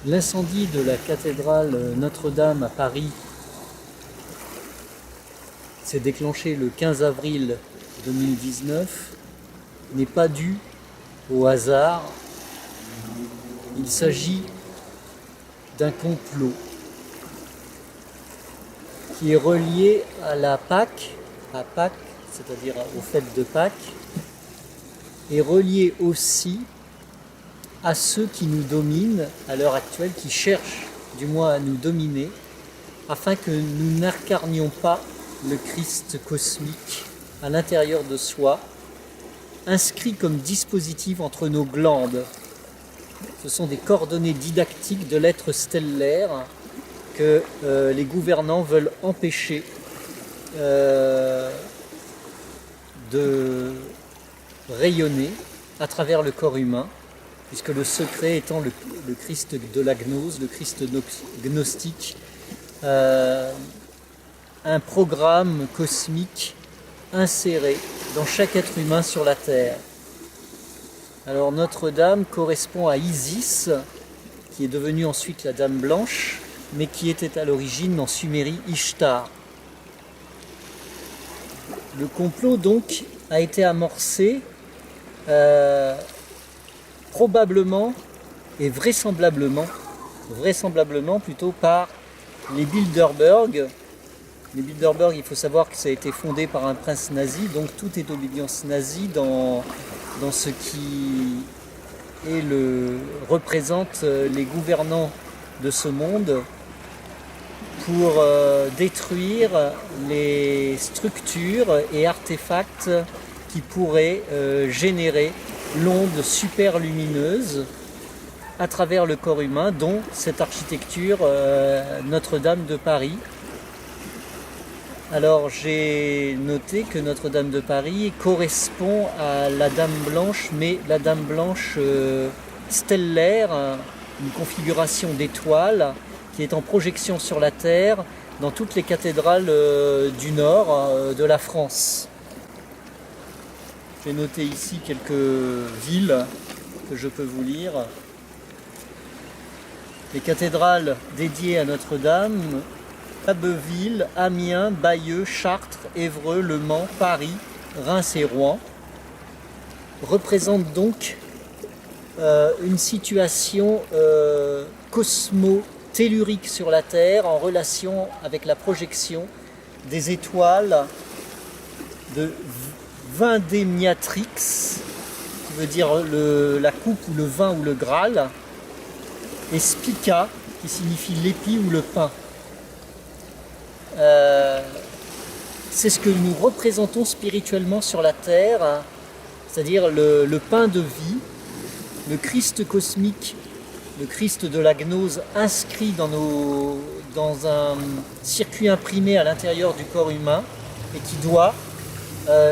L'incendie de la cathédrale Notre-Dame à Paris s'est déclenché le 15 avril 2019, n'est pas dû au hasard. Il s'agit d'un complot qui est relié à la Pâque, c'est-à-dire aux fêtes de Pâques, et relié aussi à ceux qui nous dominent à l'heure actuelle, qui cherchent du moins à nous dominer, afin que nous n'incarnions pas le Christ cosmique à l'intérieur de soi, inscrit comme dispositif entre nos glandes. Ce sont des coordonnées didactiques de l'être stellaire que les gouvernants veulent empêcher de rayonner à travers le corps humain, puisque le secret étant le Christ de la gnose, le Christ gnostique, un programme cosmique inséré dans chaque être humain sur la Terre. Alors Notre-Dame correspond à Isis, qui est devenue ensuite la Dame Blanche, mais qui était à l'origine en Sumérie Ishtar. Le complot donc a été amorcé probablement et vraisemblablement plutôt par les Bilderberg. Les Bilderberg, il faut savoir que ça a été fondé par un prince nazi, donc tout est obédience nazie dans ce qui représente les gouvernants de ce monde pour détruire les structures et artefacts qui pourraient générer l'onde super lumineuse à travers le corps humain, dont cette architecture Notre-Dame de Paris. Alors j'ai noté que Notre-Dame de Paris correspond à la Dame Blanche, mais la Dame Blanche stellaire, une configuration d'étoiles qui est en projection sur la Terre dans toutes les cathédrales du nord de la France. J'ai noté ici quelques villes que je peux vous lire. Les cathédrales dédiées à Notre-Dame: Abbeville, Amiens, Bayeux, Chartres, Évreux, Le Mans, Paris, Reims et Rouen représentent donc une situation cosmo-tellurique sur la Terre en relation avec la projection des étoiles de Vendémiatrix, qui veut dire la coupe ou le vin ou le Graal, et Spica, qui signifie l'épi ou le pain. C'est ce que nous représentons spirituellement sur la Terre, c'est-à-dire le pain de vie, le Christ cosmique, le Christ de la gnose inscrit dans un circuit imprimé à l'intérieur du corps humain et qui doit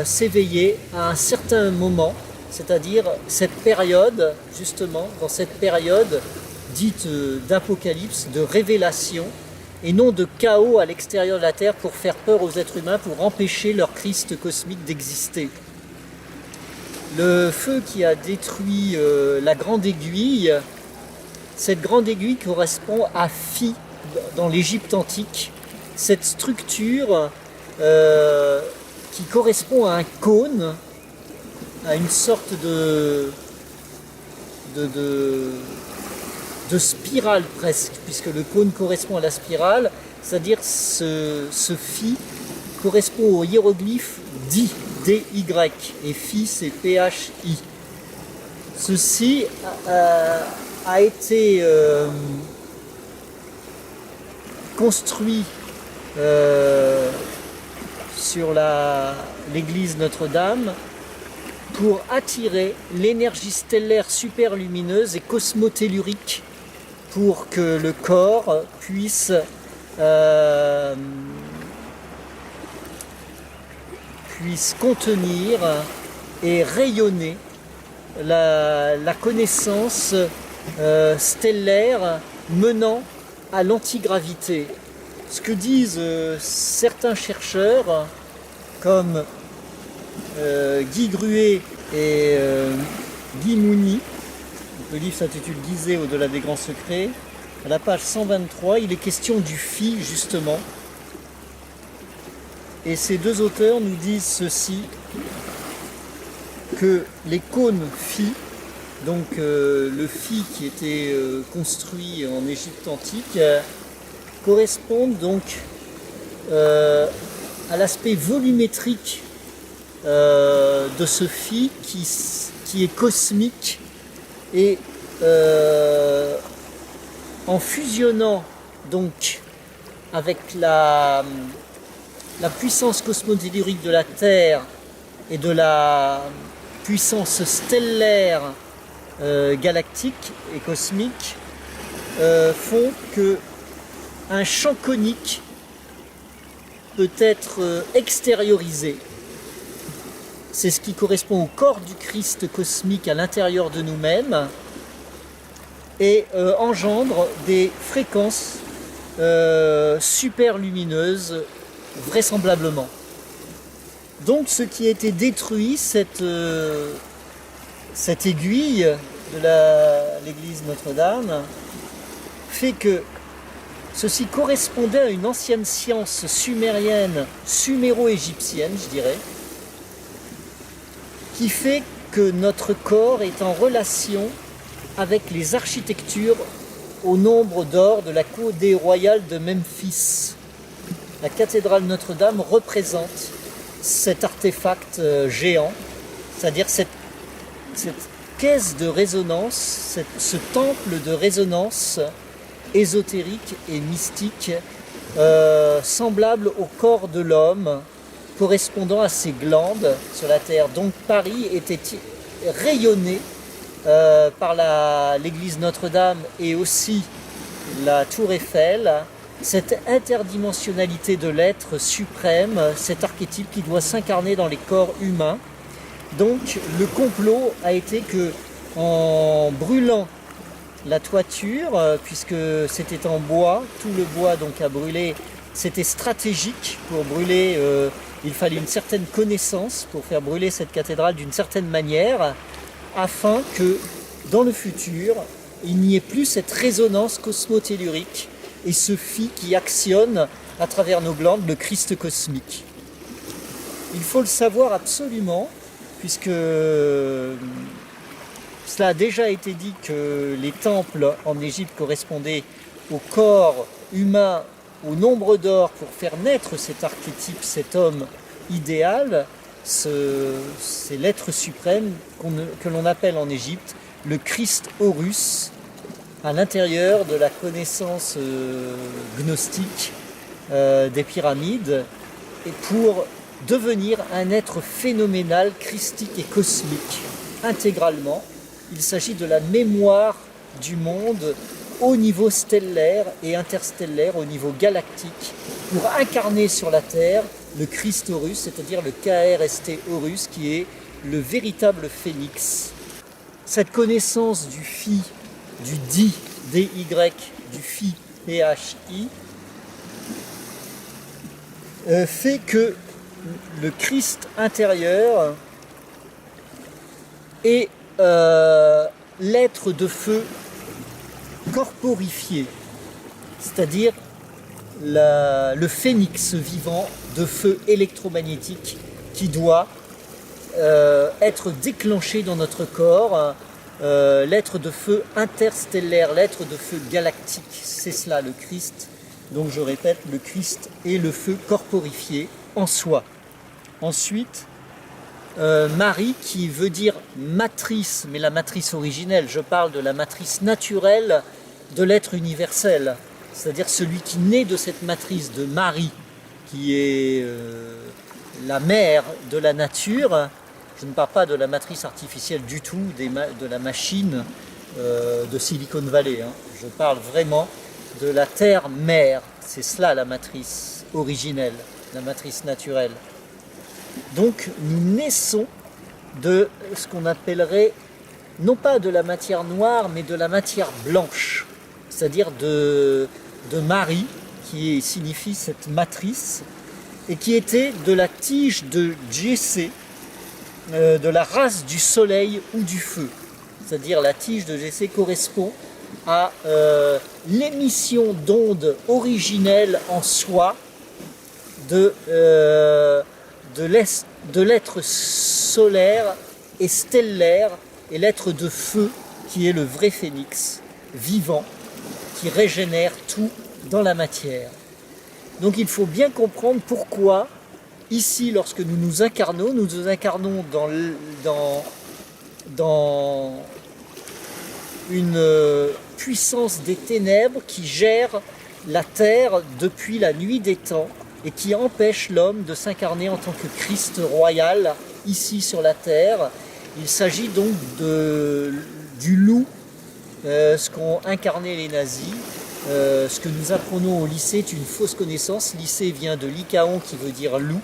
s'éveiller à un certain moment, c'est-à-dire cette période, justement, dans cette période dite d'apocalypse, de révélation, et non de chaos à l'extérieur de la Terre pour faire peur aux êtres humains, pour empêcher leur Christ cosmique d'exister. Le feu qui a détruit la grande aiguille, cette grande aiguille correspond à Phi dans l'Égypte antique, cette structure qui correspond à un cône, à une sorte de de spirale presque, puisque le cône correspond à la spirale, c'est-à-dire ce phi correspond au hiéroglyphe Di, D-Y, et phi c'est P-H-I. Ceci a été construit sur l'église Notre-Dame pour attirer l'énergie stellaire superlumineuse et cosmotellurique pour que le corps puisse contenir et rayonner la connaissance stellaire menant à l'antigravité. Ce que disent certains chercheurs comme Guy Gruet et Guy Mouni, le livre s'intitule Gizeh au-delà des grands secrets, à la page 123, il est question du phi justement. Et ces deux auteurs nous disent ceci, que les cônes phi, donc le phi qui était construit en Égypte antique, correspondent donc à l'aspect volumétrique de ce phi qui est cosmique, et en fusionnant donc avec la puissance cosmotellurique de la Terre et de la puissance stellaire galactique et cosmique, font que un champ conique peut être extériorisé. C'est ce qui correspond au corps du Christ cosmique à l'intérieur de nous-mêmes et engendre des fréquences super lumineuses vraisemblablement. Donc ce qui a été détruit, cette aiguille de l'église Notre-Dame, fait que ceci correspondait à une ancienne science sumérienne, suméro-égyptienne, je dirais, qui fait que notre corps est en relation avec les architectures au nombre d'or de la cour des royale de Memphis. La cathédrale Notre-Dame représente cet artefact géant, c'est-à-dire cette caisse de résonance, ce temple de résonance ésotérique et mystique, semblable au corps de l'homme, correspondant à ses glandes sur la terre. Donc Paris était rayonné par l'église Notre-Dame et aussi la tour Eiffel, cette interdimensionnalité de l'être suprême, cet archétype qui doit s'incarner dans les corps humains. Donc le complot a été que, en brûlant la toiture, puisque c'était en bois, tout le bois donc a brûlé, c'était stratégique pour brûler, il fallait une certaine connaissance pour faire brûler cette cathédrale d'une certaine manière, afin que dans le futur, il n'y ait plus cette résonance cosmotellurique et ce phi qui actionne à travers nos glandes le Christ cosmique. Il faut le savoir absolument, puisque cela a déjà été dit que les temples en Égypte correspondaient au corps humain, au nombre d'or pour faire naître cet archétype, cet homme idéal. C'est l'être suprême que l'on appelle en Égypte le Christ Horus, à l'intérieur de la connaissance gnostique des pyramides, et pour devenir un être phénoménal, christique et cosmique, intégralement. Il s'agit de la mémoire du monde au niveau stellaire et interstellaire, au niveau galactique, pour incarner sur la Terre le Christ Horus, c'est-à-dire le KRST Horus, qui est le véritable phénix. Cette connaissance du phi, du Di, D-Y, du phi, P-H-I, fait que le Christ intérieur est l'être de feu corporifié, c'est-à-dire le phénix vivant de feu électromagnétique qui doit être déclenché dans notre corps l'être de feu interstellaire, l'être de feu galactique. C'est cela le Christ. Donc je répète, le Christ est le feu corporifié en soi. Ensuite, Marie qui veut dire matrice, mais la matrice originelle, je parle de la matrice naturelle de l'être universel, c'est-à-dire celui qui naît de cette matrice de Marie, qui est la mère de la nature. Je ne parle pas de la matrice artificielle du tout, de la machine de Silicon Valley. Je parle vraiment de la terre-mère. C'est cela la matrice originelle, la matrice naturelle. Donc nous naissons de ce qu'on appellerait, non pas de la matière noire, mais de la matière blanche, c'est-à-dire de Marie, qui signifie cette matrice, et qui était de la tige de Jessé, de la race du soleil ou du feu. C'est-à-dire la tige de Jessé correspond à l'émission d'ondes originelles en soi de l'être solaire et stellaire et l'être de feu qui est le vrai phénix, vivant, qui régénère tout dans la matière. Donc il faut bien comprendre pourquoi, ici, lorsque nous nous incarnons dans une puissance des ténèbres qui gère la terre depuis la nuit des temps et qui empêche l'homme de s'incarner en tant que Christ royal ici sur la terre. Il s'agit donc du loup, ce qu'ont incarné les nazis. Ce que nous apprenons au lycée est une fausse connaissance. Lycée vient de lycaon qui veut dire loup.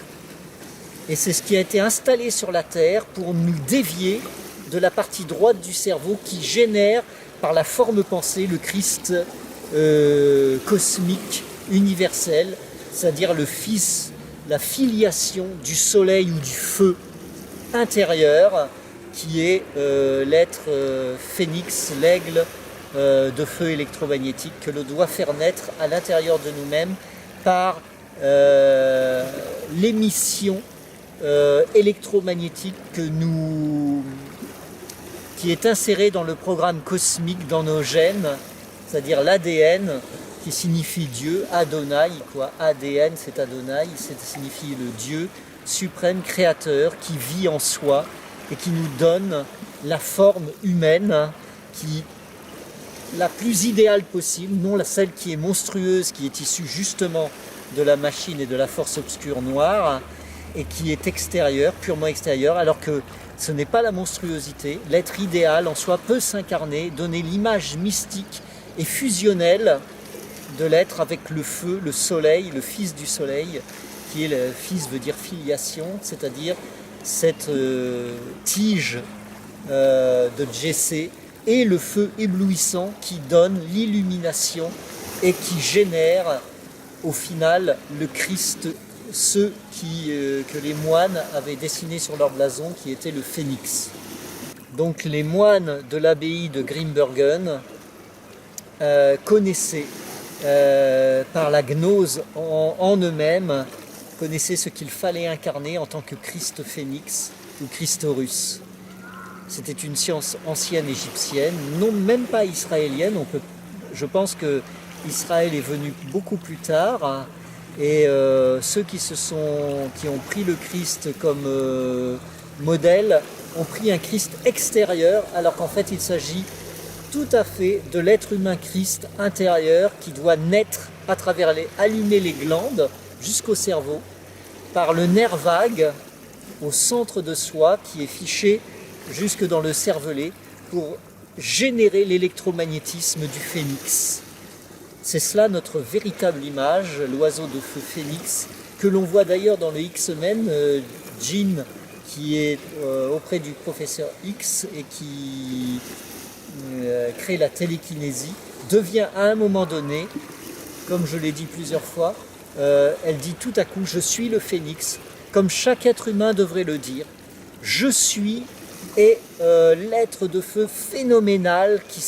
Et c'est ce qui a été installé sur la terre pour nous dévier de la partie droite du cerveau qui génère par la forme pensée le Christ cosmique, universel, c'est-à-dire le Fils, la filiation du soleil ou du feu intérieur, qui est l'être phénix, l'aigle de feu électromagnétique que l'on doit faire naître à l'intérieur de nous-mêmes par l'émission électromagnétique qui est insérée dans le programme cosmique, dans nos gènes, c'est-à-dire l'ADN, qui signifie Dieu, Adonai, quoi. ADN c'est Adonai, ça signifie le Dieu suprême créateur qui vit en soi et qui nous donne la forme humaine la plus idéale possible, non celle qui est monstrueuse, qui est issue justement de la machine et de la force obscure noire, et qui est extérieure, purement extérieure, alors que ce n'est pas la monstruosité. L'être idéal en soi peut s'incarner, donner l'image mystique et fusionnelle de l'être avec le feu, le soleil, le fils du soleil, qui est le fils veut dire filiation, c'est-à-dire cette tige de Jessé, et le feu éblouissant qui donne l'illumination et qui génère au final le Christ, ceux que les moines avaient dessiné sur leur blason, qui était le phénix. Donc les moines de l'abbaye de Grimbergen connaissaient par la gnose en eux-mêmes, connaissaient ce qu'il fallait incarner en tant que Christ phénix ou Christorus. C'était une science ancienne égyptienne, non même pas israélienne. Je pense que Israël est venu beaucoup plus tard, et ceux qui ont pris le Christ comme modèle ont pris un Christ extérieur, alors qu'en fait il s'agit tout à fait de l'être humain Christ intérieur qui doit naître à travers allumer les glandes jusqu'au cerveau par le nerf vague au centre de soi qui est fiché jusque dans le cervelet pour générer l'électromagnétisme du phénix. C'est cela notre véritable image, l'oiseau de feu phénix, que l'on voit d'ailleurs dans le X-Men, Jean, qui est auprès du professeur X et qui crée la télékinésie, devient à un moment donné, comme je l'ai dit plusieurs fois, elle dit tout à coup « je suis le phénix », comme chaque être humain devrait le dire. Je suis et l'être de feu phénoménal qui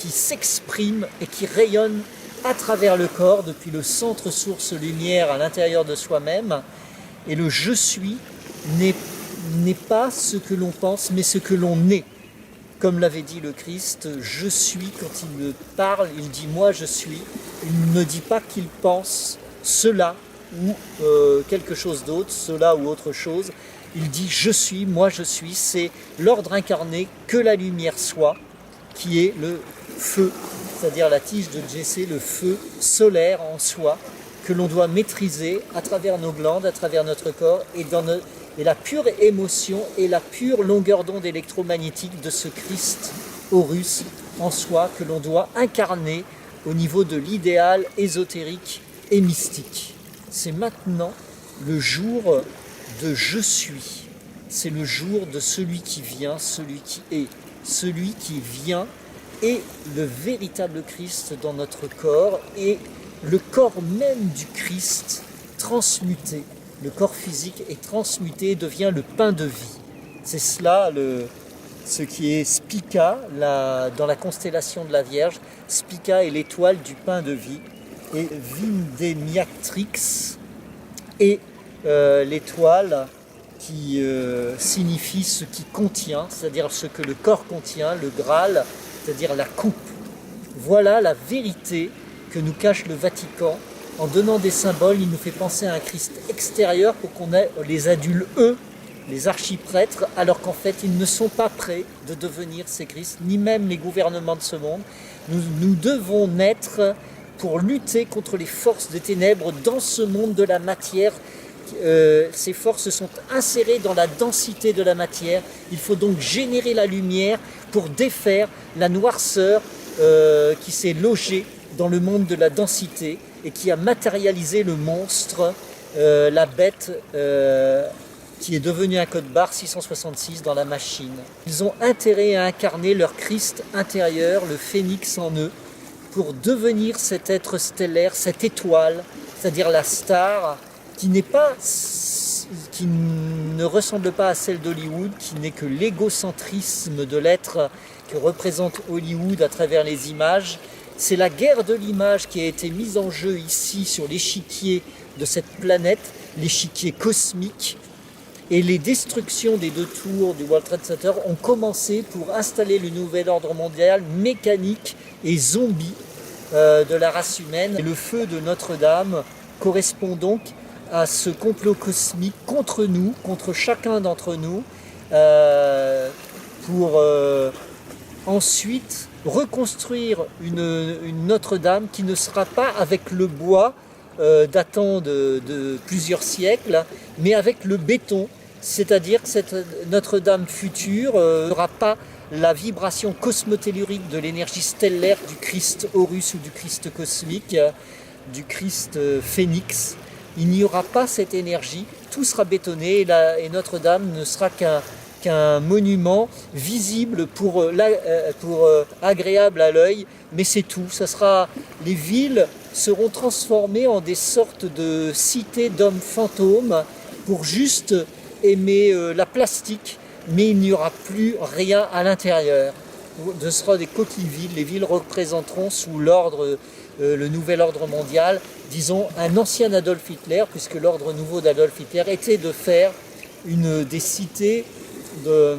s'exprime et qui rayonne à travers le corps depuis le centre source lumière à l'intérieur de soi-même. Et le « je suis » n'est pas ce que l'on pense, mais ce que l'on est. Comme l'avait dit le Christ, je suis, quand il me parle, il dit moi je suis. Il ne dit pas qu'il pense cela ou quelque chose d'autre, cela ou autre chose. Il dit je suis, moi je suis. C'est l'ordre incarné, que la lumière soit, qui est le feu, c'est-à-dire la tige de Jessé, le feu solaire en soi, que l'on doit maîtriser à travers nos glandes, à travers notre corps, et la pure émotion et la pure longueur d'onde électromagnétique de ce Christ Horus en soi, que l'on doit incarner au niveau de l'idéal ésotérique et mystique. C'est maintenant le jour de je suis. C'est le jour de celui qui vient, celui qui est. Celui qui vient est le véritable Christ dans notre corps et le corps même du Christ transmuté. Le corps physique est transmuté et devient le pain de vie. C'est cela ce qui est Spica dans la constellation de la Vierge. Spica est l'étoile du pain de vie et Vindemiatrix est l'étoile qui signifie ce qui contient, c'est-à-dire ce que le corps contient, le Graal, c'est-à-dire la coupe. Voilà la vérité que nous cache le Vatican. En donnant des symboles, il nous fait penser à un Christ extérieur pour qu'on ait les adultes, les archiprêtres, alors qu'en fait, ils ne sont pas prêts de devenir ces Christs, ni même les gouvernements de ce monde. Nous devons naître pour lutter contre les forces des ténèbres dans ce monde de la matière. Ces forces sont insérées dans la densité de la matière. Il faut donc générer la lumière pour défaire la noirceur qui s'est logée dans le monde de la densité et qui a matérialisé le monstre, la bête qui est devenue un code barre 666 dans la machine. Ils ont intérêt à incarner leur Christ intérieur, le phénix en eux, pour devenir cet être stellaire, cette étoile, c'est-à-dire la star, qui ne ressemble pas à celle d'Hollywood, qui n'est que l'égocentrisme de l'être que représente Hollywood à travers les images. C'est la guerre de l'image qui a été mise en jeu ici sur l'échiquier de cette planète, l'échiquier cosmique. Et les destructions des deux tours du World Trade Center ont commencé pour installer le nouvel ordre mondial mécanique et zombie de la race humaine. Et le feu de Notre-Dame correspond donc à ce complot cosmique contre nous, contre chacun d'entre nous, pour ensuite reconstruire une Notre-Dame qui ne sera pas avec le bois datant de plusieurs siècles, mais avec le béton, c'est-à-dire que cette Notre-Dame future n'aura pas la vibration cosmotellurique de l'énergie stellaire du Christ Horus ou du Christ cosmique, du Christ phénix. Il n'y aura pas cette énergie, tout sera bétonné et Notre-Dame ne sera qu'un monument visible pour agréable à l'œil, mais c'est tout. Les villes seront transformées en des sortes de cités d'hommes fantômes pour juste aimer la plastique, mais il n'y aura plus rien à l'intérieur. Ce sera des coquilles vides. Les villes représenteront sous l'ordre, le nouvel ordre mondial, disons un ancien Adolf Hitler, puisque l'ordre nouveau d'Adolf Hitler était de faire des cités d'un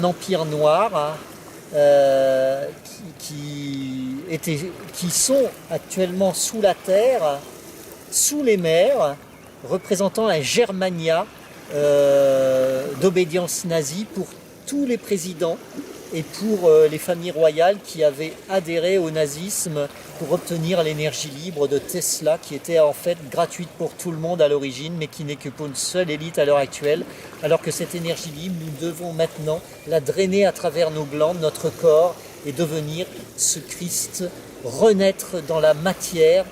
empire noir qui sont actuellement sous la terre, sous les mers, représentant un Germania d'obédience nazie pour tous les présidents et pour les familles royales qui avaient adhéré au nazisme pour obtenir l'énergie libre de Tesla, qui était en fait gratuite pour tout le monde à l'origine, mais qui n'est que pour une seule élite à l'heure actuelle, alors que cette énergie libre, nous devons maintenant la drainer à travers nos glandes, notre corps, et devenir ce Christ, renaître dans la matière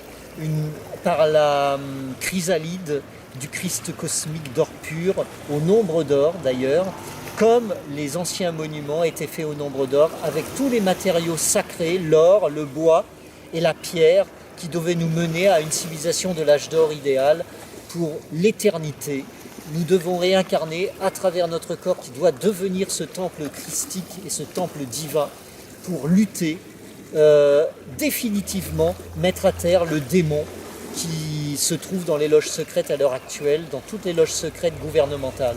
par la chrysalide du Christ cosmique d'or pur, au nombre d'or d'ailleurs, comme les anciens monuments étaient faits au nombre d'or, avec tous les matériaux sacrés, l'or, le bois et la pierre, qui devaient nous mener à une civilisation de l'âge d'or idéal pour l'éternité. Nous devons réincarner à travers notre corps qui doit devenir ce temple christique et ce temple divin pour lutter, définitivement mettre à terre le démon qui se trouve dans les loges secrètes à l'heure actuelle, dans toutes les loges secrètes gouvernementales.